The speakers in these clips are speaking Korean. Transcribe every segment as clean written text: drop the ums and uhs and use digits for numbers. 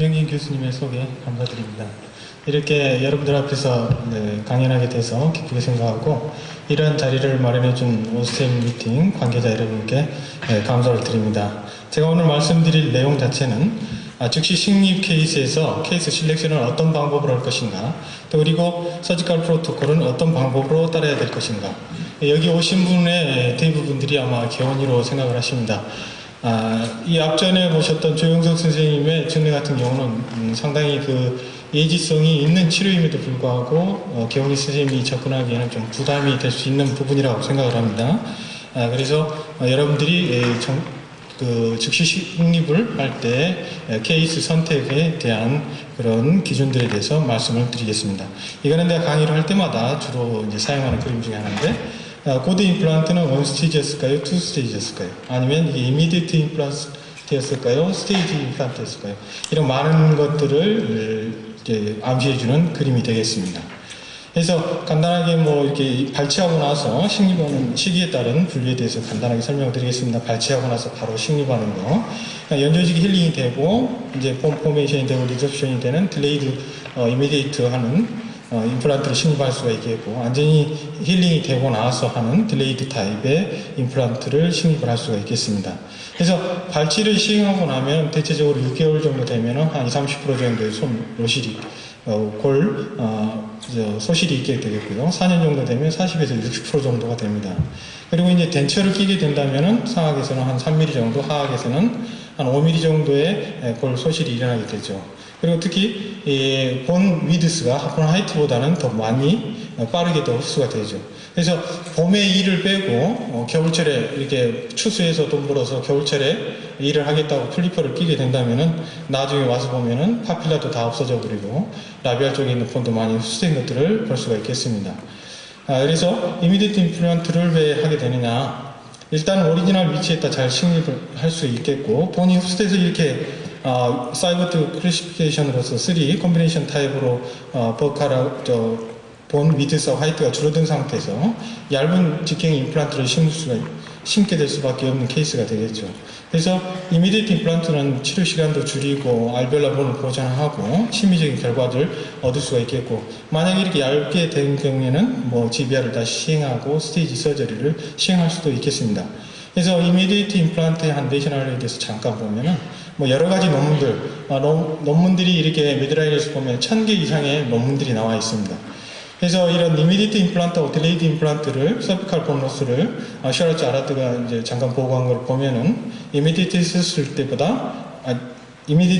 김영진 교수님의 소개 감사드립니다. 이렇게 여러분들 앞에서 강연하게 돼서 기쁘게 생각하고 이런 자리를 마련해준 오스템 미팅 관계자 여러분께 감사를 드립니다. 제가 오늘 말씀드릴 내용 자체는 즉시 식립 케이스에서 케이스 실렉션을 어떤 방법으로 할 것인가, 또 그리고 서지컬 프로토콜은 어떤 방법으로 따라야 될 것인가. 여기 오신 분의 대부분들이 아마 개원이로 생각을 하십니다. 이 앞전에 보셨던 조영석 선생님의 증례 같은 경우는 상당히 예지성이 있는 치료임에도 불구하고 개원이 선생님이 접근하기에는 좀 부담이 될 수 있는 부분이라고 생각을 합니다. 그래서 여러분들이 즉시 식립을 할 때 케이스 선택에 대한 그런 기준들에 대해서 말씀을 드리겠습니다. 이거는 내가 강의를 할 때마다 주로 이제 사용하는 그림 중에 하나인데, 고드 임플란트는 원 스테이지였을까요? 투 스테이지였을까요? 아니면 이게 이미디트 임플란트였을까요? 스테이지 임플란트였을까요? 이런 많은 것들을 이제 암시해주는 그림이 되겠습니다. 그래서 간단하게 이렇게 발치하고 나서 식립하는 시기에 따른 분류에 대해서 간단하게 설명을 드리겠습니다. 발치하고 나서 바로 식립하는 거. 그러니까 연조직이 힐링이 되고, 이제 포메이션이 되고, 리sorption이 되는 딜레이드 이미디에이트 하는 임플란트를 식립할 수가 있겠고, 완전히 힐링이 되고 나서 하는 딜레이드 타입의 임플란트를 식립을 할 수가 있겠습니다. 그래서 발치를 시행하고 나면 대체적으로 6개월 정도 되면 한 20-30% 정도의 로실이 소실이 있게 되겠고요. 4년 정도 되면 40에서 60% 정도가 됩니다. 그리고 이제 덴처를 끼게 된다면은 상악에서는 한 3mm 정도, 하악에서는 한 5mm 정도의 골 소실이 일어나게 되죠. 그리고 특히 본 위드스가 본 하이트보다는 더 많이 빠르게 더 흡수가 되죠. 그래서 봄에 일을 빼고 겨울철에 이렇게 추수해서 돈 벌어서 겨울철에 일을 하겠다고 플리퍼를 끼게 된다면은 나중에 와서 보면은 파필라도 다 없어져 버리고 라비알 쪽에 있는 본도 많이 흡수된 것들을 볼 수가 있겠습니다. 그래서 이미디트 임플란트를 왜 하게 되느냐? 일단 오리지널 위치에다 잘 식립을 할 수 있겠고, 본이 흡수돼서 이렇게 사이버트 클래시피케이션으로서 3 콤비네이션 타입으로 본 위드스와 화이트가 줄어든 상태에서 얇은 직경의 임플란트를 심게 될 수밖에 없는 케이스가 되겠죠. 그래서 이미디트 임플란트는 치료 시간도 줄이고 알베올라 본을 보존하고 심미적인 결과를 얻을 수가 있겠고, 만약에 이렇게 얇게 된 경우에는 GBR을 다시 시행하고 스테이지 서저리를 시행할 수도 있겠습니다. 그래서 이미디트 임플란트의 한 내셔널에 대해서 잠깐 보면은 여러 가지 논문들이 이렇게 미드라인에서 보면 1000개 이상의 논문들이 나와 있습니다. 그래서 이런 이미디트 임플란트하고 딜레이드 임플란트를 서비칼 본 로스를 셔러츠 아라트가 이제 잠깐 보고한 걸 보면은 이미디트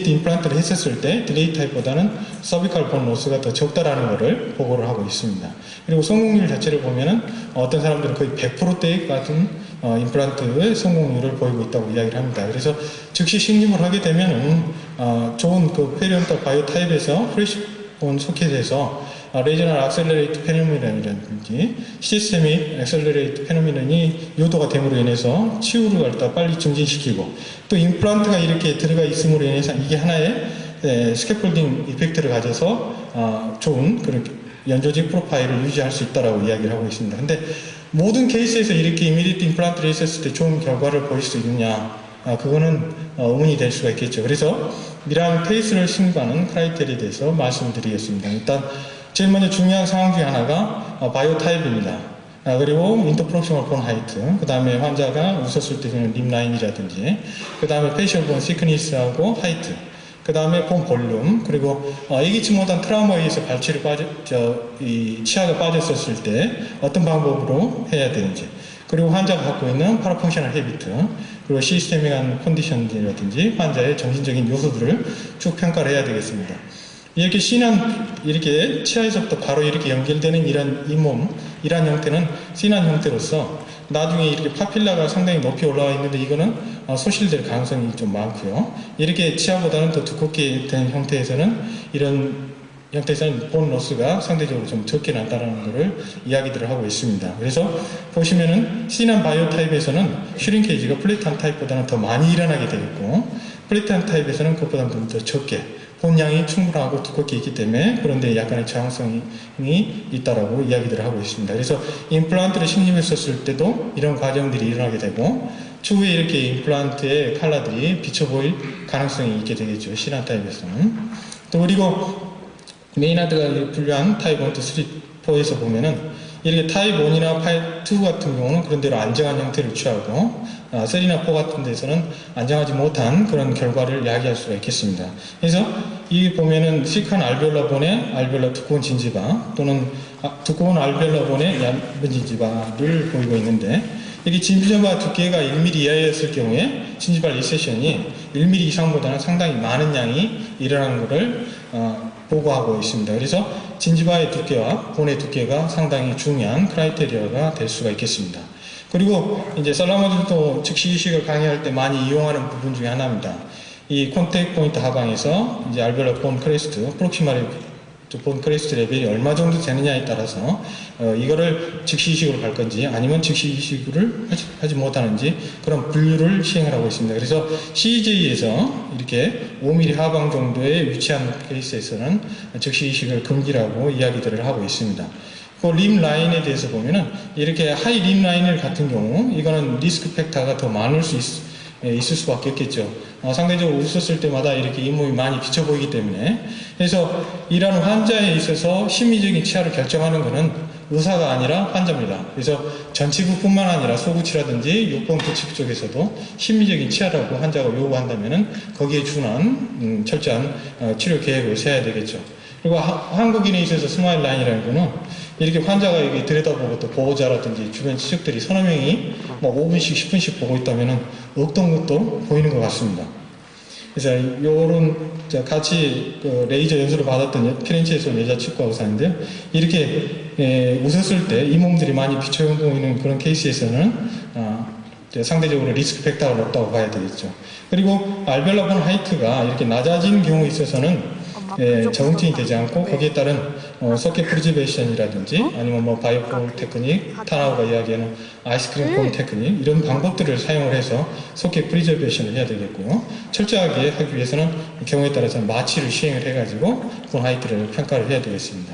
임플란트를 했었을 때 딜레이 타입보다는 서비칼 본 로스가 더 적다라는 것을 보고를 하고 있습니다. 그리고 성공률 자체를 보면은 어떤 사람들은 거의 100%대 같은 임플란트의 성공률을 보이고 있다고 이야기를 합니다. 그래서 즉시 식립을 하게 되면은 좋은 페리온터 바이오 타입에서 프레시 본 소켓에서 레저널 악셀러레이트 페노미넌이라든지 시스테믹 액셀러레이트 페노미넌이 요도가 됨으로 인해서 치유를 갖다 빨리 증진시키고, 또 임플란트가 이렇게 들어가 있음으로 인해서 이게 하나의 스캐폴딩 이펙트를 가져서 좋은 그런 연조직 프로파일을 유지할 수 있다라고 이야기를 하고 있습니다. 근데 모든 케이스에서 이렇게 이미디트 임플란트를 했었을 때 좋은 결과를 보일 수 있느냐, 그거는 의문이 될 수가 있겠죠. 그래서 이러한 케이스를 식립하는 크라이테리에 대해서 말씀을 드리겠습니다. 일단 제일 먼저 중요한 상황 중에 하나가 바이오 타입입니다. 그리고 인터프록시멀 본 하이트, 그 다음에 환자가 웃었을 때는 립 라인이라든지, 그 다음에 페이셜 본 시크니스하고 하이트, 그 다음에 본 볼륨, 그리고 예기치 못한 트라우마에 의해서 치아가 빠졌었을 때 어떤 방법으로 해야 되는지, 그리고 환자가 갖고 있는 파라펑셔널 헤비트, 그리고 시스테믹한 컨디션이라든지 환자의 정신적인 요소들을 쭉 평가를 해야 되겠습니다. 이렇게 이렇게 치아에서부터 바로 이렇게 연결되는 이런 형태는 C난 형태로서 나중에 이렇게 파필라가 상당히 높이 올라와 있는데 이거는 소실될 가능성이 좀 많고요. 이렇게 치아보다는 더 두껍게 된 형태에서는 본 로스가 상대적으로 좀 적게 난다라는 것을 이야기들을 하고 있습니다. 그래서 보시면은 C난 바이오 타입에서는 슈링케이지가 플랫한 타입보다는 더 많이 일어나게 되겠고, 플랫한 타입에서는 그것보다 좀 더 적게 본량이 충분하고 두껍게 있기 때문에 그런데 약간의 저항성이 있다라고 이야기들을 하고 있습니다. 그래서 임플란트를 식립했었을 때도 이런 과정들이 일어나게 되고, 추후에 이렇게 임플란트의 칼라들이 비쳐 보일 가능성이 있게 되겠죠. 실한 타입에서는. 또 그리고 메이나드가 분류한 타입 1, 2, 3, 4에서 보면은 이렇게 타입 1이나 타입 2 같은 경우는 그런 대로 안정한 형태를 취하고 3나 4 같은 데서는 안정하지 못한 그런 결과를 야기할 수가 있겠습니다. 그래서 이 보면은 시크한 알베올라 본의 알베올라 두꺼운 진지바 또는 두꺼운 알베올라 본의 얇은 진지바를 보이고 있는데 이게 진지바 두께가 1mm 이하였을 경우에 진지바 리세션이 1mm 이상보다는 상당히 많은 양이 일어나는 것을 보고하고 있습니다. 그래서 진지바의 두께와 본의 두께가 상당히 중요한 크라이테리아가 될 수가 있겠습니다. 그리고 이제 살라모들도 즉시 이식을 강의할 때 많이 이용하는 부분 중에 하나입니다. 이 콘택트 포인트 하방에서 이제 알베올라 본 크레스트, 프록시말 본 크레스트 레벨이 얼마 정도 되느냐에 따라서 이거를 즉시 이식으로 갈 건지 아니면 즉시 이식을 하지 못하는지 그런 분류를 시행을 하고 있습니다. 그래서 CJ에서 이렇게 5mm 하방 정도에 위치한 케이스에서는 즉시 이식을 금기라고 이야기들을 하고 있습니다. 그 림 라인에 대해서 보면은 이렇게 하이 림 라인을 같은 경우 이거는 리스크 팩터가 더 많을 수 있을 수밖에 없겠죠. 상대적으로 웃었을 때마다 이렇게 잇몸이 많이 비쳐 보이기 때문에 그래서 이런 환자에 있어서 심리적인 치아를 결정하는 것은 의사가 아니라 환자입니다. 그래서 전치부뿐만 아니라 소구치라든지 6번 부치 쪽에서도 심리적인 치아라고 환자가 요구한다면은 거기에 준한 철저한 치료 계획을 세워야 되겠죠. 그리고 한국인에 있어서 스마일 라인이라는 거는 이렇게 환자가 여기 들여다보고 또 보호자라든지 주변 친척들이 서너 명이 뭐 5분씩 10분씩 보고 있다면은 없던 것도 보이는 것 같습니다. 그래서 요런 같이 그 레이저 연수를 받았던 피렌체에서 온 여자 치과 의사인데요. 이렇게 웃었을 때 이 몸들이 많이 비쳐 보이는 그런 케이스에서는 상대적으로 리스크 팩터가 높다고 봐야 되겠죠. 그리고 알베올라 본 하이트가 이렇게 낮아진 경우에 있어서는 적응증이 되지 않고 거기에 따른 서킷 프리저베이션이라든지 아니면 뭐 바이오폴 테크닉, 타나우가 이야기하는 아이스크림 폼 테크닉 이런 방법들을 사용을 해서 서킷 프리저베이션을 해야 되겠고 철저하게 하기 위해서는 경우에 따라서는 마취를 시행을 해가지고 본 하이트를 평가를 해야 되겠습니다.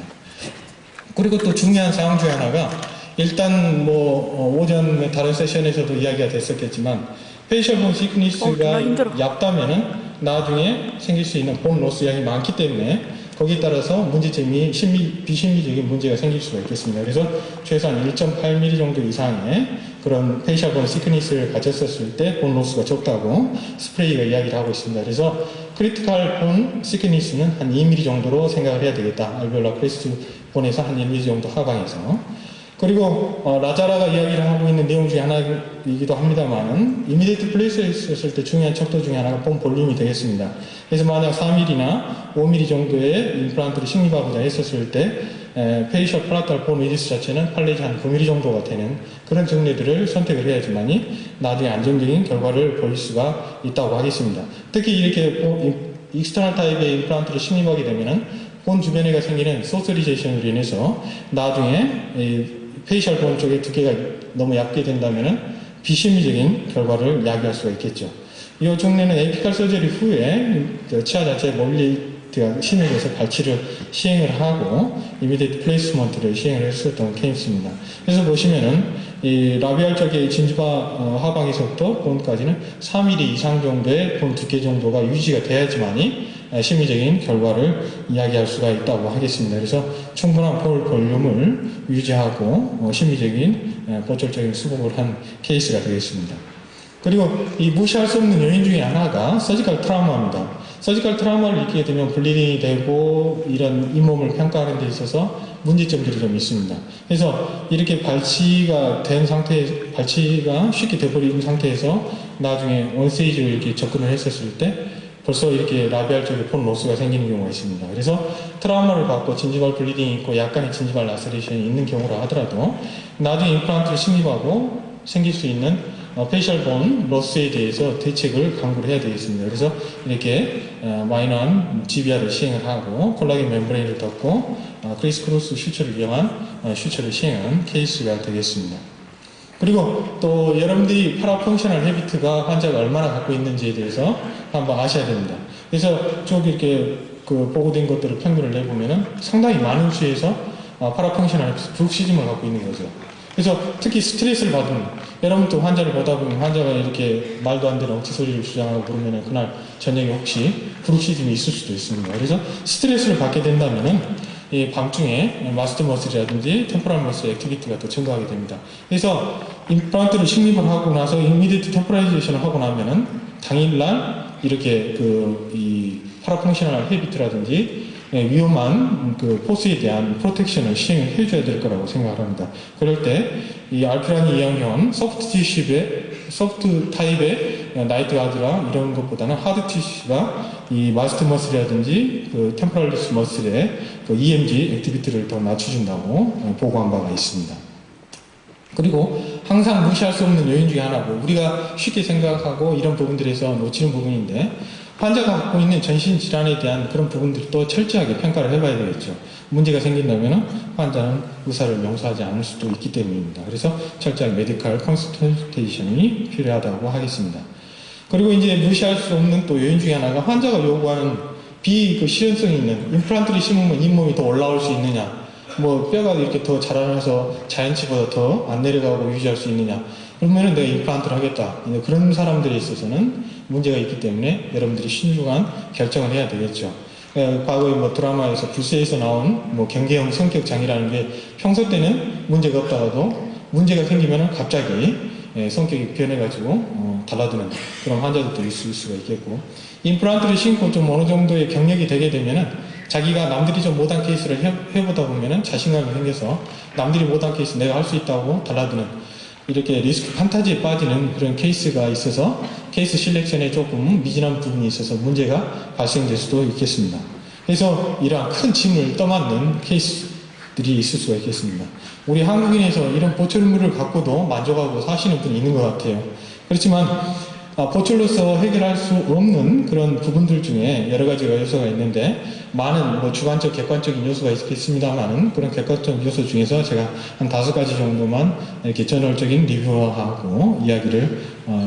그리고 또 중요한 사항 중 하나가 일단 뭐 오전 다른 세션에서도 이야기가 됐었겠지만 페이셜 본 시크니스가 얇다면은 나중에 생길 수 있는 본 로스 양이 많기 때문에 거기에 따라서 문제점이 비심리적인 문제가 생길 수가 있겠습니다. 그래서 최소한 1.8mm 정도 이상의 그런 페이셜 본 시크니스를 가졌었을 때 본 로스가 적다고 스프레이가 이야기를 하고 있습니다. 그래서 크리티컬 본 시크니스는 한 2mm 정도로 생각을 해야 되겠다. 알베올라 크레스트 본에서 한 1mm 정도 하방에서. 그리고 라자라가 이야기를 하고 있는 내용 중에 하나이기도 합니다만 이미디에이트 플레이스에 있었을 때 중요한 척도 중에 하나가 본 볼륨이 되겠습니다. 그래서 만약 4mm나 5mm 정도의 임플란트를 식립하고자 했었을 때 페이셜 플라탈 본 위지스 자체는 팔레지 한 9mm 정도가 되는 그런 정례들을 선택을 해야지만이 나중에 안정적인 결과를 보일 수가 있다고 하겠습니다. 특히 이렇게 익스터널 타입의 임플란트를 식립하게 되면은 본 주변에가 생기는 소셜리제이션으로 인해서 나중에 페이셜 본 쪽의 두께가 너무 얇게 된다면은 비심리적인 결과를 야기할 수가 있겠죠. 이 종류는 에피칼 서저리 후에 치아 자체의 모빌리티가 심해져서 발치를 시행을 하고 이미디에이트 플레이스먼트를 시행을 했었던 케이스입니다. 그래서 보시면은 이 라비알 쪽의 진지바 하방에서부터 본까지는 3mm 이상 정도의 본 두께 정도가 유지가 돼야지만이 심리적인 결과를 이야기할 수가 있다고 하겠습니다. 그래서 충분한 볼 볼륨을 유지하고 심리적인 보철적인 수복을 한 케이스가 되겠습니다. 그리고 이 무시할 수 없는 요인 중에 하나가 서지컬 트라우마입니다. 서지컬 트라우마를 일으키게 되면 블리딩이 되고 이런 잇몸을 평가하는 데 있어서 문제점들이 좀 있습니다. 그래서 이렇게 발치가 쉽게 돼버린 상태에서 나중에 원스테이지로 이렇게 접근을 했었을 때 벌써 이렇게 라비알 쪽에 본 로스가 생기는 경우가 있습니다. 그래서 트라우마를 받고 진지발 블리딩이 있고 약간의 진지발 라세레이션이 있는 경우라 하더라도 나중에 임플란트를 식립하고 생길 수 있는 페이셜 본 로스에 대해서 대책을 강구를 해야 되겠습니다. 그래서 이렇게 마이너한 GBR을 시행을 하고 콜라겐 멤브레인을 덮고 크리스 크로스 슈처를 이용한 슈처를 시행한 케이스가 되겠습니다. 그리고 또 여러분들이 파라 펑셔널 헤비트가 환자가 얼마나 갖고 있는지에 대해서 한번 아셔야 됩니다. 그래서 쭉 이렇게 보고된 것들을 평균을 내보면은 상당히 많은 수에서 파라 펑셔널 헤비트 브룩시즘을 갖고 있는 거죠. 그래서 특히 스트레스를 받으면, 여러분도 환자를 보다 보면 환자가 이렇게 말도 안 되는 억지 소리를 주장하고 그러면은 그날 저녁에 혹시 브룩시즘이 있을 수도 있습니다. 그래서 스트레스를 받게 된다면은 이 밤중에 마스터 머슬이라든지 템포럴 머슬 액티비티가 더 증가하게 됩니다. 그래서 임플란트를 식립을 하고 나서 이미디트 템포라이제이션을 하고 나면은 당일날 이렇게 이 파라펑셔널 헤비트라든지 위험한 포스에 대한 프로텍션을 시행을 해줘야 될 거라고 생각을 합니다. 그럴 때 이 알피라니 이형형 소프트 타입의 나이트 가드랑 이런 것보다는 하드 티슈가 이 마스터 머슬이라든지 템포럴리스 머슬의 EMG 액티비티를 더 낮춰준다고 보고한 바가 있습니다. 그리고 항상 무시할 수 없는 요인 중에 하나고, 우리가 쉽게 생각하고 이런 부분들에서 놓치는 부분인데, 환자가 갖고 있는 전신 질환에 대한 그런 부분들도 철저하게 평가를 해봐야 되겠죠. 문제가 생긴다면 환자는 의사를 용서하지 않을 수도 있기 때문입니다. 그래서 철저하게 메디컬 컨설테이션이 필요하다고 하겠습니다. 그리고 이제 무시할 수 없는 또 요인 중에 하나가, 환자가 요구하는 실현성이 있는 임플란트를 심으면 잇몸이 더 올라올 수 있느냐, 뼈가 이렇게 더 자라나서 자연치보다 더 안 내려가고 유지할 수 있느냐, 그러면은 내가 임플란트를 하겠다. 그런 사람들에 있어서는 문제가 있기 때문에 여러분들이 신중한 결정을 해야 되겠죠. 과거에 드라마에서 불세에서 나온 경계형 성격 장애라는 게 평소 때는 문제가 없다가도 문제가 생기면은 갑자기 성격이 변해가지고 달라드는 그런 환자들도 있을 수가 있겠고, 임플란트를 심고 좀 어느 정도의 경력이 되게 되면은 자기가 남들이 좀 못한 케이스를 해보다 보면은 자신감이 생겨서 남들이 못한 케이스 내가 할 수 있다고 달라드는, 이렇게 리스크 판타지에 빠지는 그런 케이스가 있어서 케이스 실렉션에 조금 미진한 부분이 있어서 문제가 발생될 수도 있겠습니다. 그래서 이러한 큰 짐을 떠맡는 케이스들이 있을 수가 있겠습니다. 우리 한국인에서 이런 보철물을 갖고도 만족하고 사시는 분이 있는 것 같아요. 그렇지만 보철로서 해결할 수 없는 그런 부분들 중에 여러 가지가 요소가 있는데, 많은 주관적, 객관적인 요소가 있겠습니다만은 그런 객관적 요소 중에서 제가 한 5가지 정도만 이렇게 저널적인 리뷰하고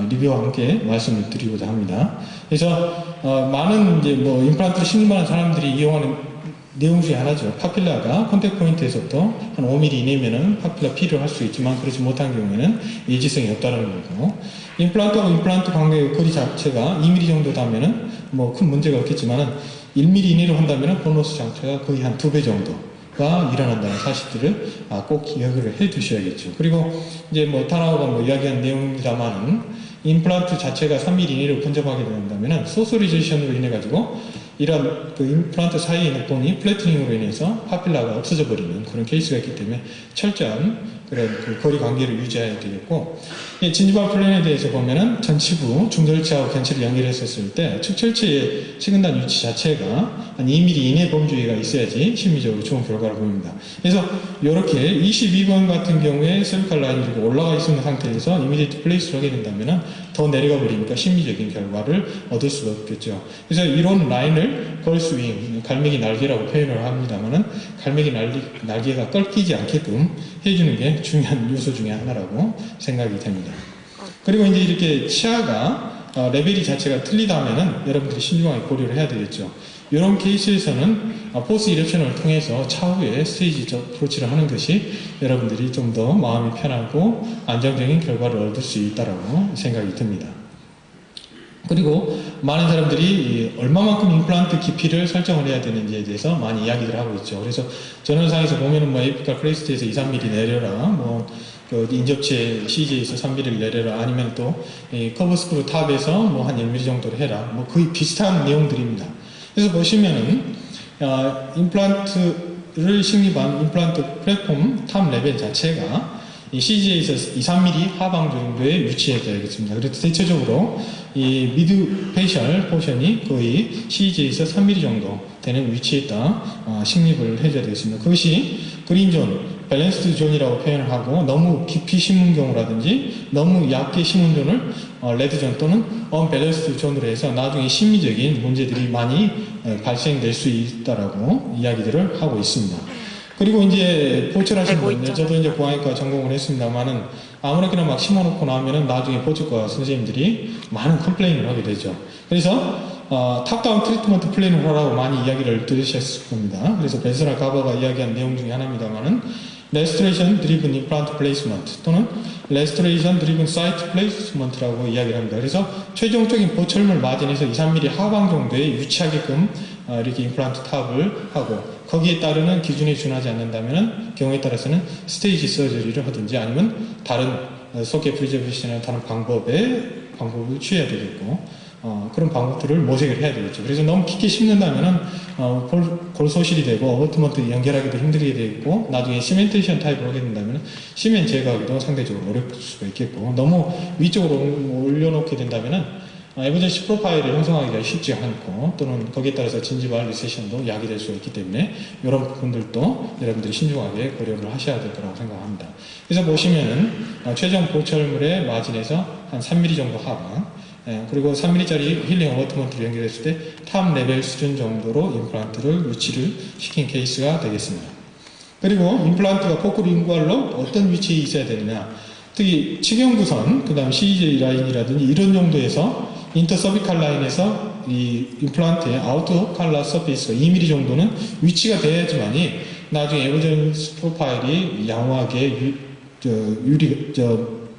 리뷰와 함께 말씀을 드리고자 합니다. 그래서 많은 임플란트를 심는 사람들이 이용하는 내용 중에 하나죠. 파필라가 컨택 포인트에서부터 한 5mm 이내면은 파필라 P를 할 수 있지만, 그렇지 못한 경우에는 예지성이 없다는 거고, 임플란트하고 임플란트 간격의 거리 자체가 2mm 정도 다면은 큰 문제가 없겠지만은 1mm 이내로 한다면은 보너스 장차가 거의 한 2배 정도가 일어난다는 사실들을 꼭 기억을 해 두셔야겠죠. 그리고 이제 타나오가 이야기한 내용입니다만은, 임플란트 자체가 3mm 이내로 근접하게 된다면은 소소리제이션으로 인해 가지고 이런 임플란트 사이에 있는 본이 플래트닝으로 인해서 파필라가 없어져 버리는 그런 케이스가 있기 때문에 철저한 그런 거리 관계를 유지해야 되겠고, 진지발 플랜에 대해서 보면은 전치부 중절치하고 견치를 연결했었을 때 측철치의 치근단 위치 자체가 한 2mm 이내 범주위가 있어야지 심리적으로 좋은 결과를 보입니다. 그래서 이렇게 22번 같은 경우에 셀컬 라인이 이렇게 올라가 있는 상태에서 이미디트 플레이스를 하게 된다면은 더 내려가 버리니까 심리적인 결과를 얻을 수가 없겠죠. 그래서 이런 라인을 걸스윙, 갈매기 날개라고 표현을 합니다만은, 갈매기 날개가 꺾이지 않게끔 해주는 게 중요한 요소 중에 하나라고 생각이 됩니다. 그리고 이제 이렇게 치아가 레벨이 자체가 틀리다면은 여러분들이 신중하게 고려를 해야 되겠죠. 이런 케이스에서는 포스 이렉션을 통해서 차후에 스테이지적 프로치를 하는 것이 여러분들이 좀 더 마음이 편하고 안정적인 결과를 얻을 수 있다고 생각이 듭니다. 그리고 많은 사람들이 얼마만큼 임플란트 깊이를 설정을 해야 되는지에 대해서 많이 이야기를 하고 있죠. 그래서 저널상에서 보면은 에피칼 크레스트에서 2, 3mm 내려라, 인접체 CG에서 3mm를 내려라, 아니면 또 커브 스크루 탑에서 한 1mm 정도를 해라, 거의 비슷한 내용들입니다. 그래서 보시면은 임플란트를 식립한 임플란트 플랫폼 탑 레벨 자체가 이 CG에서 2, 3mm 하방 정도에 위치해 되겠습니다. 그래서 대체적으로 이 미드 페이셜 포션이 거의 CG에서 3mm 정도 되는 위치에다 식립을 해줘야 되겠습니다. 그것이 그린존, 밸런스드 존이라고 표현을 하고, 너무 깊이 심은 경우라든지 너무 얇게 심은 존을 레드존 또는 언밸런스드 존으로 해서 나중에 심리적인 문제들이 많이 발생될 수 있다라고 이야기들을 하고 있습니다. 그리고 이제 보철하시는 분들, 저도 이제 고환외과 전공을 했습니다만은 아무렇게나 막 심어놓고 나면은 나중에 보철과 선생님들이 많은 컴플레인을 하게 되죠. 그래서 탑다운 트리트먼트 플랜을 하라고 많이 이야기를 들으셨을 겁니다. 그래서 벤서나 가버가 이야기한 내용 중에 하나입니다만은, restoration driven implant placement 또는 restoration driven site placement라고 이야기를 합니다. 그래서 최종적인 보철물 마진에서 2, 3mm 하방 정도에 위치하게끔 이렇게 임플란트 탑을 하고 거기에 따르는 기준에 준하지 않는다면 경우에 따라서는 스테이지 서저리를 하든지 아니면 다른 소켓 프리저베이션이나 다른 방법을 취해야 되겠고 그런 방법들을 모색을 해야 되겠죠. 그래서 너무 깊게 심는다면은 골소실이 되고 어버트먼트 연결하기도 힘들게 되겠고 나중에 시멘테이션 타입을 하게 된다면 시멘 제거하기도 상대적으로 어려울 수가 있겠고 너무 위쪽으로 올려놓게 된다면은 에머전시 프로파일을 형성하기가 쉽지 않고 또는 거기에 따라서 진지발 리세션도 야기될 수가 있기 때문에 이런 부분들도 여러분들이 신중하게 고려를 하셔야 될 거라고 생각합니다. 그래서 보시면은 최종 보철물의 마진에서 한 3mm 정도 하방 그리고 3mm짜리 힐링 어버트먼트를 연결했을 때 탑 레벨 수준 정도로 임플란트를 위치를 시킨 케이스가 되겠습니다. 그리고 임플란트가 포크링구알로 어떤 위치에 있어야 되느냐 특히 치경부선, 그 다음 CJ 라인이라든지 이런 정도에서 인터서비칼 라인에서 이 임플란트의 아우터 칼라 서페이스가 2mm 정도는 위치가 돼야지만이 나중에 에머전시 프로파일이 양호하게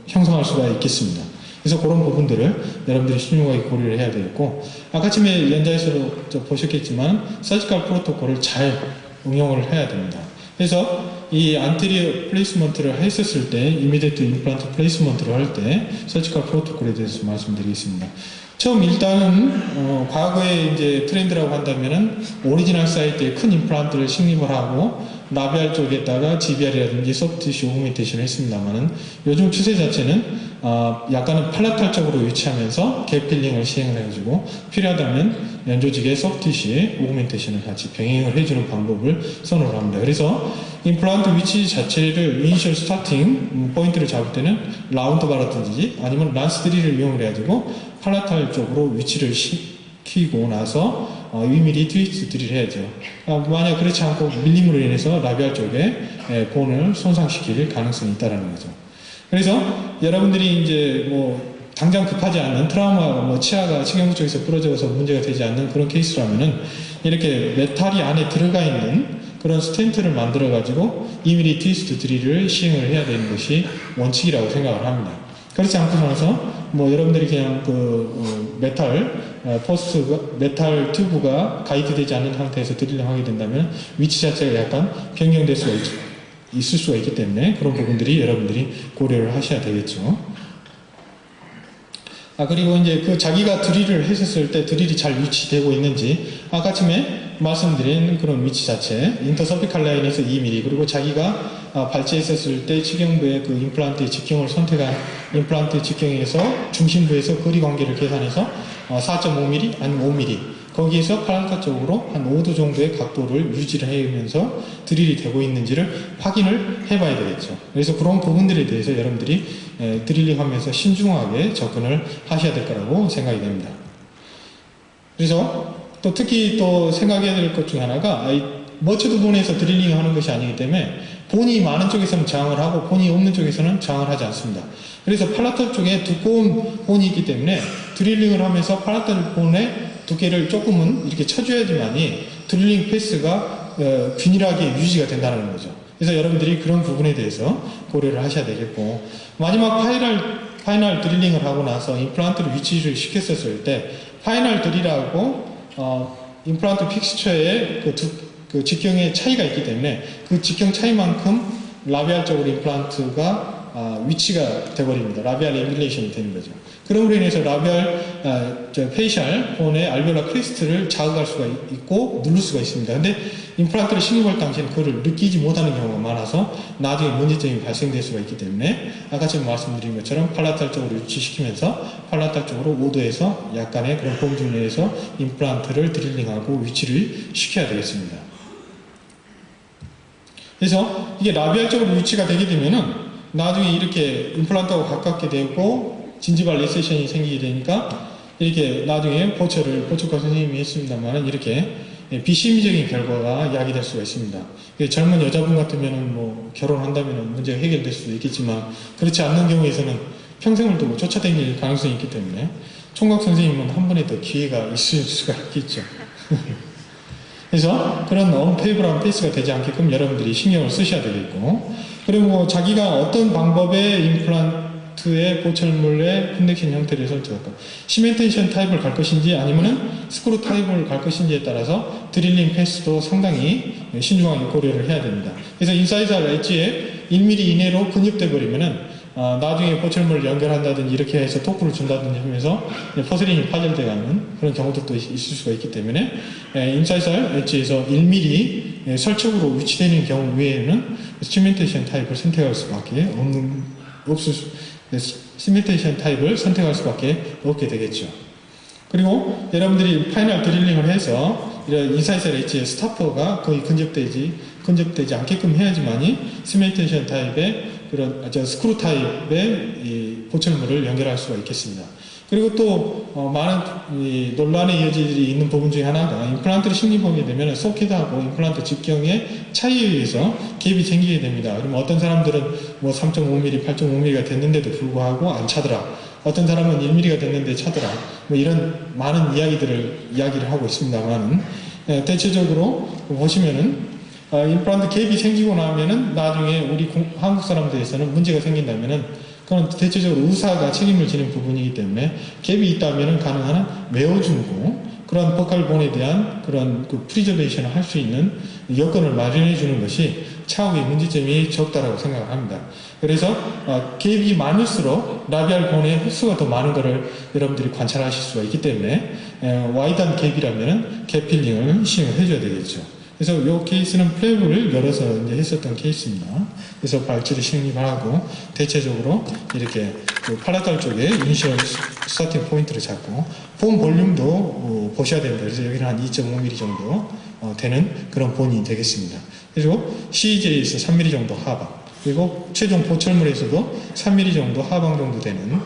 형성할 수가 있겠습니다. 그래서 그런 부분들을 여러분들이 신중하게 고려를 해야 되겠고 아까 아침에 연자에서도 보셨겠지만 서지컬 프로토콜을 잘 응용을 해야 됩니다. 그래서 이 안테리어 플레이스먼트를 했었을 때 이미디어트 임플란트 플레이스먼트를 할 때 서지컬 프로토콜에 대해서 말씀드리겠습니다. 처음 일단은 과거의 이제 트렌드라고 한다면은 오리지널 사이트에 큰 임플란트를 식립을 하고 라비알 쪽에다가 GBR이라든지 소프트티슈 오그멘테이션을 했습니다만은 요즘 추세 자체는 약간은 팔라탈적으로 위치하면서 갭 필링을 시행을 해가지고 필요하다면 연조직의 소프트티슈에 오그멘테이션을 같이 병행을 해주는 방법을 선호를 합니다. 그래서 임플란트 위치 자체를 이니셜 스타팅 포인트를 잡을 때는 라운드 바라든지 아니면 란스 드릴을 이용을 해가지고 팔라탈 쪽으로 위치를 시키고 나서 2mm 트위스트 드릴 해야죠. 만약 그렇지 않고 밀림으로 인해서 라비알 쪽에 본을 손상시킬 가능성이 있다는 거죠. 그래서 여러분들이 이제 뭐 당장 급하지 않는 트라우마가 뭐 치아가 치경부 쪽에서 부러져서 문제가 되지 않는 그런 케이스라면은 이렇게 메탈이 안에 들어가 있는 그런 스텐트를 만들어 가지고 2mm 트위스트 드릴을 시행을 해야 되는 것이 원칙이라고 생각을 합니다. 그렇지 않고 나서 뭐 여러분들이 그냥 메탈 튜브가 가이드되지 않는 상태에서 드릴링 하게 된다면 위치 자체가 약간 변경될 수가 있을 수가 있기 때문에 그런 부분들이 여러분들이 고려를 하셔야 되겠죠. 그리고 이제 그 자기가 드릴을 했었을 때 드릴이 잘 위치되고 있는지 아까 아침에 말씀드린 그런 위치 자체 인터서피칼 라인에서 2mm 그리고 자기가 발치했었을 때 치경부의 그 임플란트의 직경을 선택한 임플란트 직경에서 중심부에서 거리 관계를 계산해서 4.5mm 아니면 5mm 거기에서 팔라타 쪽으로 한 5도 정도의 각도를 유지를 해면서 드릴이 되고 있는지를 확인을 해봐야 되겠죠. 그래서 그런 부분들에 대해서 여러분들이 드릴링 하면서 신중하게 접근을 하셔야 될 거라고 생각이 됩니다. 그래서 또 특히 또 생각해야 될 것 중에 하나가 머처드 본에서 드릴링 하는 것이 아니기 때문에 본이 많은 쪽에서는 저항을 하고 본이 없는 쪽에서는 저항을 하지 않습니다. 그래서 팔라탈 쪽에 두꺼운 본이 있기 때문에 드릴링을 하면서 팔라탈 본의 두께를 조금은 이렇게 쳐줘야지만이 드릴링 패스가 균일하게 유지가 된다는 거죠. 그래서 여러분들이 그런 부분에 대해서 고려를 하셔야 되겠고 마지막 파이널 드릴링을 하고 나서 임플란트를 위치를 시켰었을 때 파이널 드릴하고 임플란트 픽스처의 그 직경의 차이가 있기 때문에 그 직경 차이만큼 라비알 쪽으로 임플란트가 위치가 되어버립니다. 라비알 앵귤레이션이 되는 거죠. 그럼으로 인해서 라비알 페이셜 본의 알베올라 크리스트를 자극할 수가 있고 누를 수가 있습니다. 근데 임플란트를 식립할 당시에는 그걸 느끼지 못하는 경우가 많아서 나중에 문제점이 발생될 수가 있기 때문에 아까 전에 말씀드린 것처럼 팔라탈 쪽으로 위치시키면서 팔라탈 쪽으로 5도에서 약간의 그런 범주 내에서 임플란트를 드릴링하고 위치를 시켜야 되겠습니다. 그래서 이게 라비알 쪽으로 위치가 되게 되면은 나중에 이렇게 임플란트하고 가깝게 되고 진지발 리세션이 생기게 되니까 이렇게 나중에 보초과 선생님이 했습니다만 이렇게 비심리적인 결과가 야기될 수가 있습니다. 젊은 여자분 같으면 뭐 결혼한다면 문제가 해결될 수도 있겠지만 그렇지 않는 경우에서는 평생을 두고 쫓아다닐 가능성이 있기 때문에 총각 선생님은 한 번에 더 기회가 있을 수가 있겠죠. 그래서 그런 언페이블한 페이스가 되지 않게끔 여러분들이 신경을 쓰셔야 되겠고, 그리고 자기가 어떤 방법의 임플란트의 보철물의 컨넥션 형태를 설정할까, 시멘테이션 타입을 갈 것인지 아니면은 스크루 타입을 갈 것인지에 따라서 드릴링 패스도 상당히 신중하게 고려를 해야 됩니다. 그래서 인사이드 엣지에 1mm 이내로 근입돼 버리면은 나중에 보철물을 연결한다든지 이렇게 해서 토크를 준다든지 하면서 포슬린이 파절돼가는 그런 경우도 있을 수가 있기 때문에 인사이드 엣지에서 1mm 설적으로 위치되는 경우 외에는 시멘테이션 타입을 선택할 수밖에 시멘테이션 타입을 선택할 수밖에 없게 되겠죠. 그리고 여러분들이 파이널 드릴링을 해서 이런 인사이드 엣지의 스타퍼가 거의 근접되지 않게끔 해야지만이 시멘테이션 타입의 그런 스크루 타입의 이 보철물을 연결할 수가 있겠습니다. 그리고 또 많은 논란의 여지들이 있는 부분 중에 하나가 임플란트를 식립하게 되면 소켓하고 임플란트 직경의 차이에 의해서 갭이 생기게 됩니다. 그러면 어떤 사람들은 뭐 3.5mm, 8.5mm가 됐는데도 불구하고 안 차더라. 어떤 사람은 1mm가 됐는데 차더라. 뭐 이런 많은 이야기를 하고 있습니다만은 대체적으로 보시면은 임플란트 갭이 생기고 나면은 나중에 우리 한국 사람들에서는 문제가 생긴다면은 그건 대체적으로 의사가 책임을 지는 부분이기 때문에 갭이 있다면은 가능한 메워주는 거, 그런 버칼본에 대한 그런 프리저베이션을 할 수 있는 여건을 마련해 주는 것이 차후의 문제점이 적다라고 생각을 합니다. 그래서 갭이 많을수록 라비알 본의 횟수가 더 많은 것을 여러분들이 관찰하실 수가 있기 때문에 와이드한 갭이라면은 갭 필링을 시행을 해줘야 되겠죠. 그래서 이 케이스는 플랩을 열어서 이제 했었던 케이스입니다. 그래서 발치를 식립하고 대체적으로 이렇게 그 팔라탈 쪽에 이니셜 스타팅 포인트를 잡고 본 볼륨도 보셔야 됩니다. 그래서 여기는 한 2.5mm 정도 되는 그런 본이 되겠습니다. 그리고 CJ에서 3mm 정도 하방, 그리고 최종 보철물에서도 3mm 정도 하방 정도 되는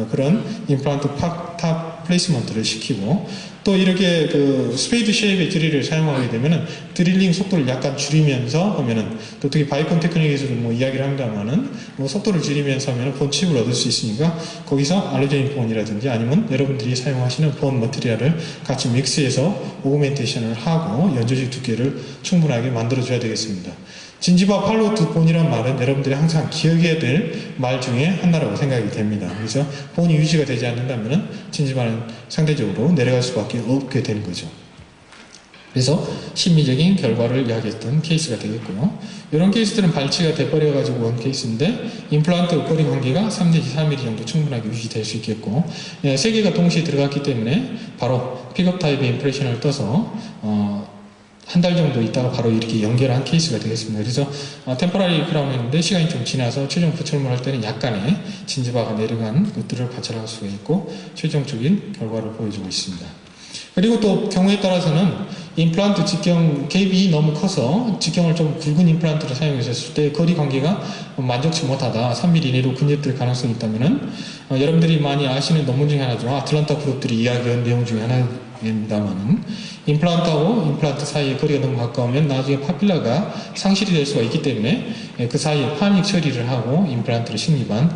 그런 임플란트 탑 플레이스먼트를 시키고, 또 이렇게 그 스페이드 쉐입의 드릴을 사용하게 되면은 드릴링 속도를 약간 줄이면서 하면은, 또 특히 바이콘 테크닉에서도 뭐 이야기를 합니다만은 뭐 속도를 줄이면서 하면은 본 칩을 얻을 수 있으니까 거기서 알로제닉 본이라든지 아니면 여러분들이 사용하시는 본 머티리얼을 같이 믹스해서 오그멘테이션을 하고 연조직 두께를 충분하게 만들어줘야 되겠습니다. 진지바 팔로우트 본이란 말은 여러분들이 항상 기억해야 될 말 중에 하나라고 생각이 됩니다. 그래서 본이 유지가 되지 않는다면 진지바는 상대적으로 내려갈 수밖에 없게 되는 거죠. 그래서 심리적인 결과를 이야기했던 케이스가 되겠고요. 이런 케이스들은 발치가 돼버려가지고 온 케이스인데 임플란트 거리 관계가 3 내지 4mm 정도 충분하게 유지될 수 있겠고, 3개가 동시에 들어갔기 때문에 바로 픽업 타입의 임프레션을 떠서 한 달 정도 있다가 바로 이렇게 연결한 케이스가 되겠습니다. 그래서 템포라리 크라운 했는데 시간이 좀 지나서 최종 보철물 할 때는 약간의 진지바가 내려간 것들을 관찰할 수가 있고 최종적인 결과를 보여주고 있습니다. 그리고 또 경우에 따라서는 임플란트 직경 갭이 너무 커서 직경을 좀 굵은 임플란트를 사용했을 때 거리 관계가 만족치 못하다, 3mm 이내로 근접될 가능성이 있다면은 여러분들이 많이 아시는 논문 중에 하나죠. 아틀란타 그룹들이 이야기한 내용 중에 하나입니다만은 임플란트하고 임플란트 사이의 거리가 너무 가까우면 나중에 파필라가 상실이 될 수가 있기 때문에 그 사이에 파닉 처리를 하고 임플란트를 식립한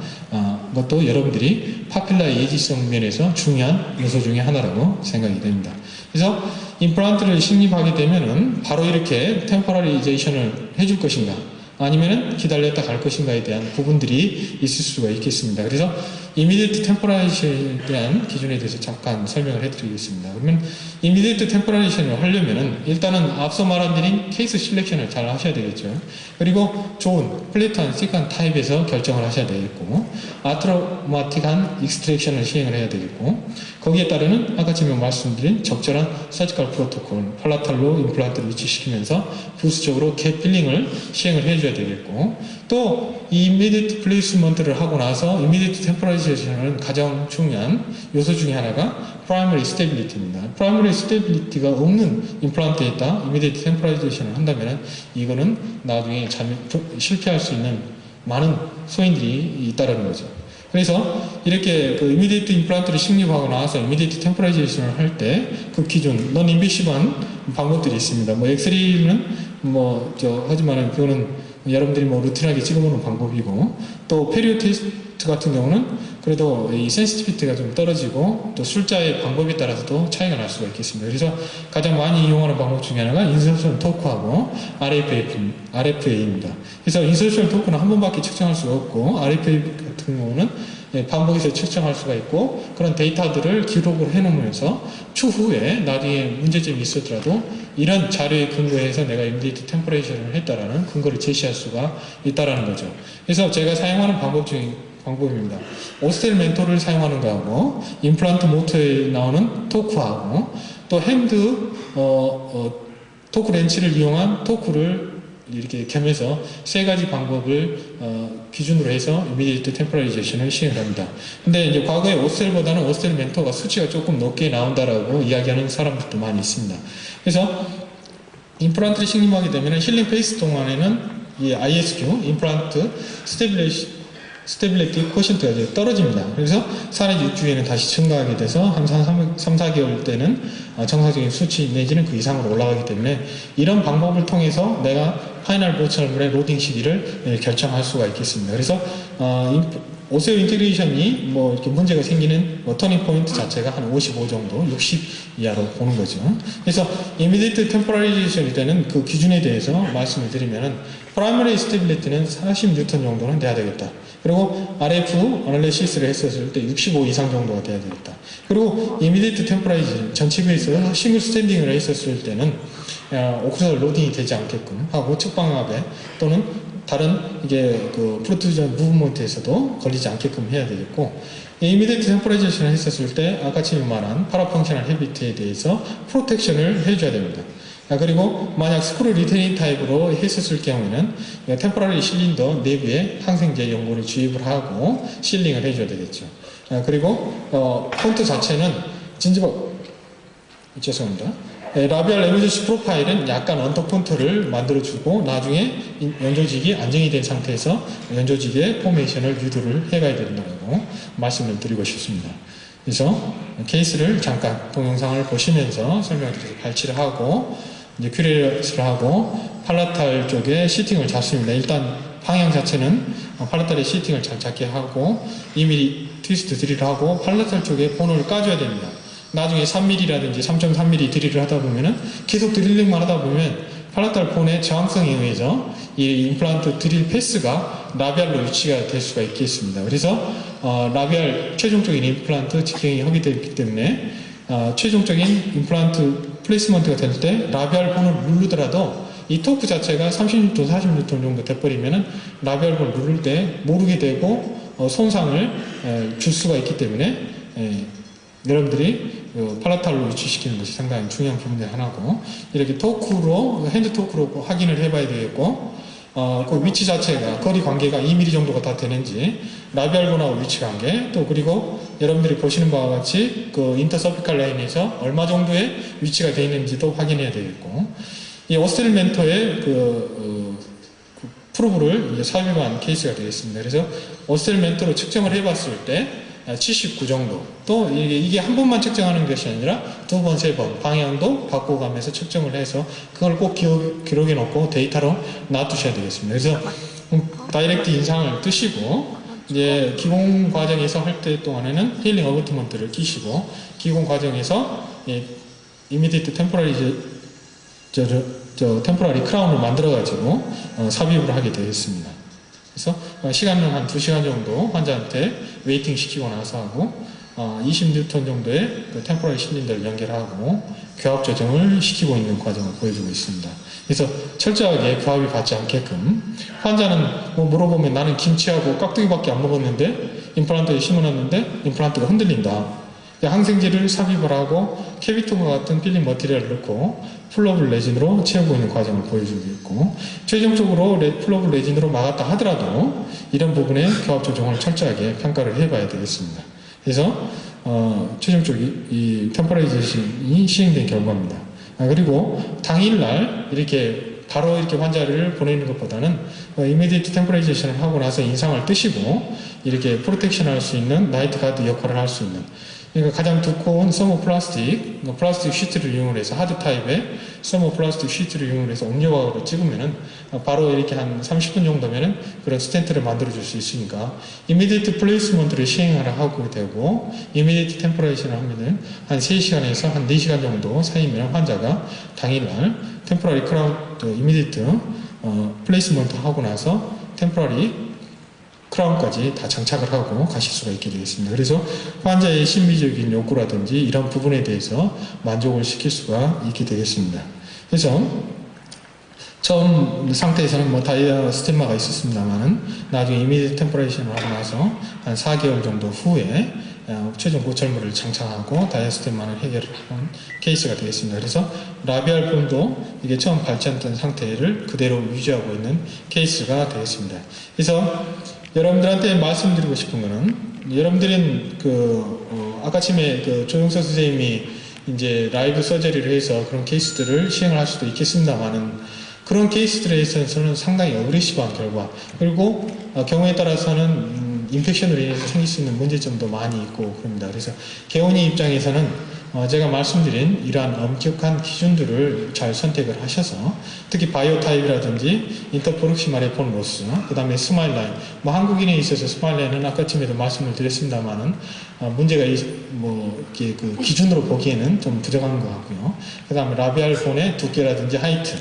것도 여러분들이 파필라의 예지성 면에서 중요한 요소 중에 하나라고 생각이 됩니다. 그래서 임플란트를 식립하게 되면은 바로 이렇게 템포러리제이션을 해줄 것인가 아니면은 기다렸다 갈 것인가에 대한 부분들이 있을 수가 있겠습니다. 그래서 이미디에이트 템포라이제이션에 대한 기준에 대해서 잠깐 설명을 해드리겠습니다. 그러면 이미디에이트 템포라이제이션을 하려면은 일단은 앞서 말한 케이스 실렉션을 잘 하셔야 되겠죠. 그리고 좋은 플랫한 시간 타입에서 결정을 하셔야 되겠고, 아트로마틱한 익스트랙션을 시행을 해야 되겠고, 거기에 따르는 아까 전에 말씀드린 적절한 서지컬 프로토콜, 팔라탈로 임플란트를 위치시키면서 부수적으로 갭 필링을 시행을 해줘야 되겠고, 또 이 이미디에이트 플레이스먼트를 하고 나서 이미디에이트 템포라이제이션은 가장 중요한 요소 중에 하나가 프라이머리 스테빌리티입니다. 프라이머리 스테빌리티가 없는 임플란트에다 이미디에이트 템포라이제이션을 한다면 이거는 나중에 실패할 수 있는 많은 소인들이 있다는 거죠. 그래서 이렇게 그 이미디에이트 임플란트를 식립하고 나서 이미디에이트 템포라이제이션을 할 때 그 기준, 넌 인비시브한 방법들이 있습니다. 뭐 엑스레이는 하지만은 그거는 여러분들이 루틴하게 찍어보는 방법이고, 또 페리오 테스트 같은 경우는 그래도 이 센시티비티가 좀 떨어지고 또 sul자의 방법에 따라서도 차이가 날 수가 있겠습니다. 그래서 가장 많이 이용하는 방법 중에 하나가 인서션 토크하고 RFA입니다. 그래서 인서션 토크는 한 번밖에 측정할 수가 없고 RFA 같은 경우는 반복해서 측정할 수가 있고 그런 데이터들을 기록을 해놓으면서 추후에 나중에 문제점이 있었더라도 이런 자료에 근거해서 내가 이미디에이트 템퍼레이처를 했다라는 근거를 제시할 수가 있다라는 거죠. 그래서 제가 사용하는 방법 중에 방법입니다. 오스텔 멘토를 사용하는 거하고 임플란트 모터에 나오는 토크하고 또 핸드 토크 렌치를 이용한 토크를 이렇게 겸해서 세 가지 방법을 기준으로 해서 이미디에이트 템포라이제이션을 시행합니다. 근데 이제 과거에 오스텔보다는 오스텔 멘토가 수치가 조금 높게 나온다라고 이야기하는 사람들도 많이 있습니다. 그래서 임플란트를 식림하게 되면 힐링 페이스 동안에는 이 ISQ, 임플란트 스테빌리티 코션트가 떨어집니다. 그래서 4내지 6주에는 다시 증가하게 돼서 한 3, 4개월 때는 정상적인 수치 내지는 그 이상으로 올라가기 때문에 이런 방법을 통해서 내가 파이널 보철물의 로딩 시기를 결정할 수가 있겠습니다. 그래서 오세오 인테그레이션이 뭐 이렇게 문제가 생기는 터닝 포인트 자체가 한 55 정도, 60 이하로 보는 거죠. 그래서 이미디에이트 템포라리제이션일 때는 그 기준에 대해서 말씀을 드리면은 프라이머리 스테빌리티는 40뉴턴 정도는 돼야 되겠다. 그리고 RF 어널리시스를 했었을 때 65 이상 정도가 돼야 되겠다. 그리고 이미디에이트 템포라리제이션 전체 뷰에서 싱글 스탠딩을 했었을 때는 오크설 로딩이 되지 않게끔 하고 측방압에 또는 다른 이게 그 프로투전 무브먼트에서도 걸리지 않게끔 해야 되겠고 이미디에이트 템포라이제이션을 했었을 때 아까 지금 말한 파라펑셔널 헤비트에 대해서 프로텍션을 해줘야 됩니다. 그리고 만약 스크루 리테닝 타입으로 했었을 경우에는 템포러리 실린더 내부에 항생제 연고를 주입을 하고 실링을 해줘야 되겠죠. 그리고 폰트 자체는 죄송합니다. 라비알 에머전시 프로파일은 약간 언더 폰트를 만들어주고 나중에 연조직이 안정이 된 상태에서 연조직의 포메이션을 유도를 해가야 된다고 말씀을 드리고 싶습니다. 그래서 케이스를 잠깐 동영상을 보시면서 설명드려서 발치를 하고 이제 큐레이트를 하고 팔라탈 쪽에 시팅을 잡습니다. 일단 방향 자체는 팔라탈에 시팅을 잘 잡게 하고 2mm 트위스트 드릴을 하고 팔라탈 쪽에 본을 까줘야 됩니다. 나중에 3mm라든지 3.3mm 드릴을 하다 보면은 계속 드릴링만 하다 보면 팔라탈 폰의 저항성에 의해서 이 임플란트 드릴 패스가 라비알로 위치가 될 수가 있겠습니다. 그래서 라비알 최종적인 임플란트 직경이 허비되기 때문에 최종적인 임플란트 플레이스먼트가 될 때 라비알 본을 누르더라도 이 토크 자체가 30N, 40N 정도 돼버리면은 라비알 본을 누를 때 모르게 되고 손상을 줄 수가 있기 때문에 여러분들이 팔라탈로 위치시키는 것이 상당히 중요한 부분 중 하나고 이렇게 토크로 핸드 토크로 확인을 해봐야 되겠고 그 위치 자체가 거리 관계가 2mm 정도가 다 되는지 라비알본하고 위치 관계 또 그리고 여러분들이 보시는 바와 같이 그 인터서피칼 라인에서 얼마 정도의 위치가 되어 있는지도 확인해야 되겠고 이 오스텔 멘토의 그 프로브를 이제 삽입한 케이스가 되겠습니다. 그래서 오스텔 멘토로 측정을 해봤을 때 79 정도 또 이게 한 번만 측정하는 것이 아니라 두 번, 세 번 방향도 바꿔가면서 측정을 해서 그걸 꼭 기록해 놓고 데이터로 놔두셔야 되겠습니다. 그래서 다이렉트 인상을 뜨시고 이제 기공 과정에서 할 때 동안에는 힐링 어버트먼트를 끼시고 기공 과정에서 이미디에이트 템포라리 크라운을 만들어 가지고 삽입을 하게 되겠습니다. 그래서 시간은 한 2시간 정도 환자한테 웨이팅 시키고 나서 하고 20N 정도의 그 템포럴 실린더를 연결하고 교합 조정을 시키고 있는 과정을 보여주고 있습니다. 그래서 철저하게 교합이 받지 않게끔 환자는 뭐 물어보면 나는 김치하고 깍두기밖에 안 먹었는데 임플란트에 심어놨는데 임플란트가 흔들린다. 항생제를 삽입을 하고 캐비통과 같은 필링 머티리얼을 넣고 플러블 레진으로 채우고 있는 과정을 보여주고 있고 최종적으로 플러블 레진으로 막았다 하더라도 이런 부분에 교합 조정을 철저하게 평가를 해봐야 되겠습니다. 그래서 최종적으로 이 템포라이제이션이 시행된 결과입니다. 그리고 당일날 이렇게 바로 이렇게 환자를 보내는 것보다는 이미디에이트 템포라이제이션을 하고 나서 인상을 뜨시고 이렇게 프로텍션 할 수 있는 나이트 가드 역할을 할 수 있는 그러니까 가장 두꺼운 서머플라스틱, 플라스틱 시트를 이용해서 하드 타입의 서머플라스틱 시트를 이용해서 옥력으로 찍으면은 바로 이렇게 한 30분 정도면은 그런 스텐트를 만들어 줄 수 있으니까 이미디트 플레이스먼트를 시행하라 하고 되고 이미디트 템포레이션을 하면은 한 3시간에서 한 4시간 정도 사이면 환자가 당일날 템포러리 크라운드 이미디트 플레이스먼트 하고 나서 템포러리 크라운까지 다 장착을 하고 가실 수가 있게 되겠습니다. 그래서 환자의 심미적인 욕구라든지 이런 부분에 대해서 만족을 시킬 수가 있게 되겠습니다. 그래서 처음 상태에서는 뭐 다이아 스테마가 있었습니다만은 나중에 이미디트 템포레이션을 하고 나서 한 4개월 정도 후에 최종 고철물을 장착하고 다이아 스테마를 해결하는 케이스가 되겠습니다. 그래서 라비알 폼도 이게 처음 발전된 상태를 그대로 유지하고 있는 케이스가 되겠습니다. 그래서 여러분들한테 말씀드리고 싶은 거는 여러분들은 아까 아침에 조용석 선생님이 이제 라이브 서저리를 해서 그런 케이스들을 시행을 할 수도 있겠습니다만은 그런 케이스들에 있어서는 상당히 어그레시브한 결과 그리고 경우에 따라서는 인펙션으로 인해서 생길 수 있는 문제점도 많이 있고 그럽니다. 그래서 개원이 입장에서는 제가 말씀드린 이러한 엄격한 기준들을 잘 선택을 하셔서 특히 바이오 타입이라든지 인터프록시마 레폰 로스 그 다음에 스마일 라인 한국인에 있어서 스마일 라인은 아까쯤에도 말씀을 드렸습니다만은 문제가 이렇게 그 기준으로 보기에는 좀 부족한 것 같고요. 그 다음에 라비알 본의 두께라든지 하이트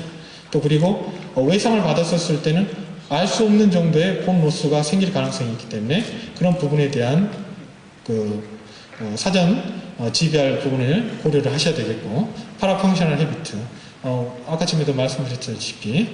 또 그리고 외상을 받았었을 때는 알 수 없는 정도의 본 로스가 생길 가능성이 있기 때문에 그런 부분에 대한 사전 GBR 부분을 고려를 하셔야 되겠고 파라펑셔널 헤비트 아까쯤에도 말씀드렸다시피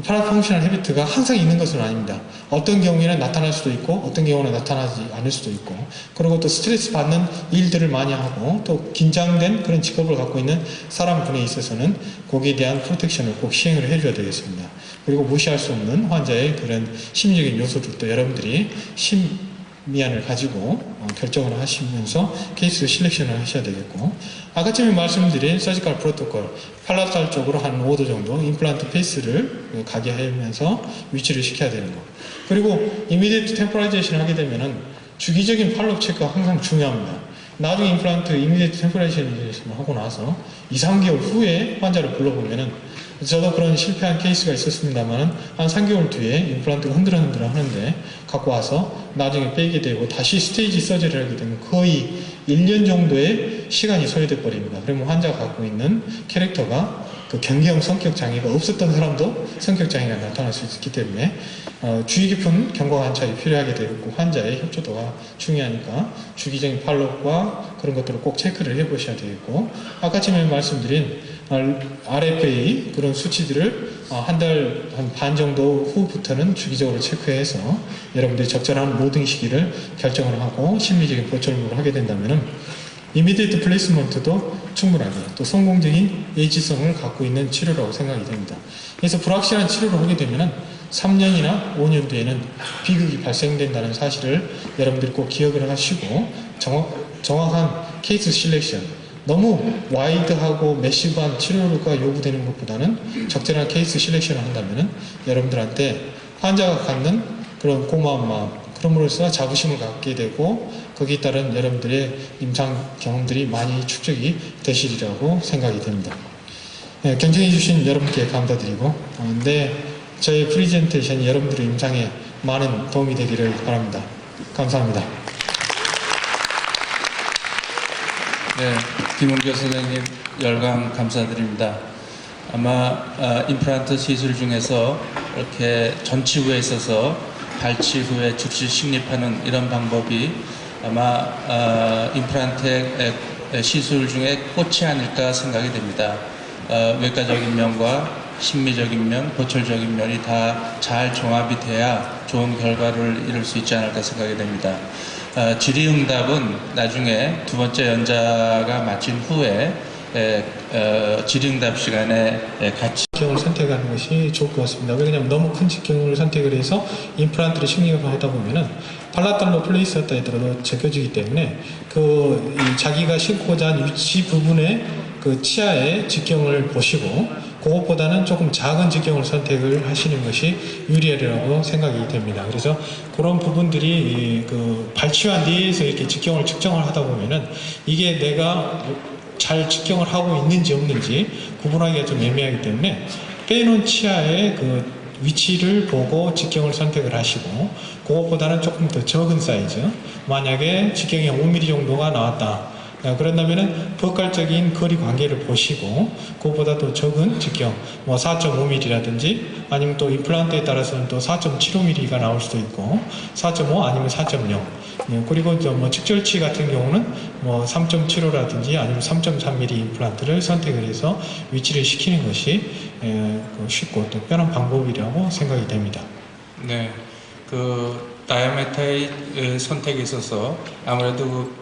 파라펑셔널 헤비트가 항상 있는 것은 아닙니다. 어떤 경우에는 나타날 수도 있고 어떤 경우는 나타나지 않을 수도 있고 그리고 또 스트레스 받는 일들을 많이 하고 또 긴장된 그런 직업을 갖고 있는 사람분에 있어서는 거기에 대한 프로텍션을 꼭 시행을 해줘야 되겠습니다. 그리고 무시할 수 없는 환자의 그런 심리적인 요소들도 여러분들이 미안을 가지고 결정을 하시면서 케이스 실렉션을 하셔야 되겠고 아까쯤에 말씀드린 서지컬 프로토콜 팔라탈 쪽으로 한 5도 정도 임플란트 페이스를 가게 하면서 위치를 시켜야 되는 거 그리고 이미디트 템포라이제이션 하게 되면은 주기적인 팔로업 체크가 항상 중요합니다. 나중에 임플란트 이미디트 템포라이제이션 하고 나서 2-3개월 후에 환자를 불러보면은 저도 그런 실패한 케이스가 있었습니다만 한 3개월 뒤에 임플란트가 흔들흔들 하는데 갖고 와서 나중에 빼게 되고 다시 스테이지 서저리를 하게 되면 거의 1년 정도의 시간이 소요돼 버립니다. 그러면 환자가 갖고 있는 캐릭터가 그 경계형 성격 장애가 없었던 사람도 성격 장애가 나타날 수 있기 때문에 주의 깊은 경과 관찰이 필요하게 되고 환자의 협조도가 중요하니까 주기적인 팔로업과 그런 것들을 꼭 체크를 해보셔야 되겠고 아까쯤에 말씀드린 RFA 그런 수치들을 한 달 한 반 정도 후부터는 주기적으로 체크해서 여러분들이 적절한 로딩 시기를 결정을 하고 심리적인 보철물을 하게 된다면은 이미디에이트 플레이스먼트도 충분하게 또 성공적인 예지성을 갖고 있는 치료라고 생각이 됩니다. 그래서 불확실한 치료를 하게 되면은 3년이나 5년 뒤에는 비극이 발생된다는 사실을 여러분들이 꼭 기억을 하시고 정확한 케이스 실렉션 너무 와이드하고 매시브한 치료가 요구되는 것보다는 적절한 케이스 실렉션을 한다면은 여러분들한테 환자가 갖는 그런 고마운 마음 그럼으로써 자부심을 갖게 되고 거기에 따른 여러분들의 임상 경험들이 많이 축적이 되시리라고 생각이 됩니다. 네, 경청해 주신 여러분께 감사드리고 저의 프리젠테이션이 여러분들의 임상에 많은 도움이 되기를 바랍니다. 감사합니다. 네, 김은교 선생님 열강 감사드립니다. 아마 임플란트 시술 중에서 이렇게 전치 후에 있어서 발치 후에 즉시 식립하는 이런 방법이 아마 임플란트 시술 중에 꽃이 아닐까 생각이 됩니다. 외과적인 면과 심미적인 면, 보철적인 면이 다 잘 종합이 돼야 좋은 결과를 이룰 수 있지 않을까 생각이 됩니다. 질의응답은 나중에 두 번째 연자가 마친 후에 질의응답 시간에 같이 직경을 선택하는 것이 좋을 것 같습니다. 왜냐하면 너무 큰 직경을 선택을 해서 임플란트를 식립을 하다 보면은 팔라탈로 플레이스였다 하더라도 제껴지기 때문에 자기가 심고자 한 위치 부분에 그 치아의 직경을 보시고 그것보다는 조금 작은 직경을 선택을 하시는 것이 유리하리라고 생각이 됩니다. 그래서 그런 부분들이 그 발치환 뒤에서 이렇게 직경을 측정을 하다 보면은 이게 내가 잘 직경을 하고 있는지 없는지 구분하기가 좀 애매하기 때문에 빼놓은 치아의 그 위치를 보고 직경을 선택을 하시고, 그것보다는 조금 더 적은 사이즈, 만약에 직경이 5mm 정도가 나왔다, 그런다면은 벅갈적인 거리 관계를 보시고 그것보다 더 적은 직경, 뭐 4.5mm라든지 아니면 또 임플란트에 따라서는 또 4.75mm가 나올 수도 있고 4.5 아니면 4.0, 그리고 뭐 측절치 같은 경우는 뭐 3.75라든지 아니면 3.3mm 임플란트를 선택을 해서 위치를 시키는 것이 쉽고 또 편한 방법이라고 생각이 됩니다. 네, 그 다이아메타의 선택에 있어서 아무래도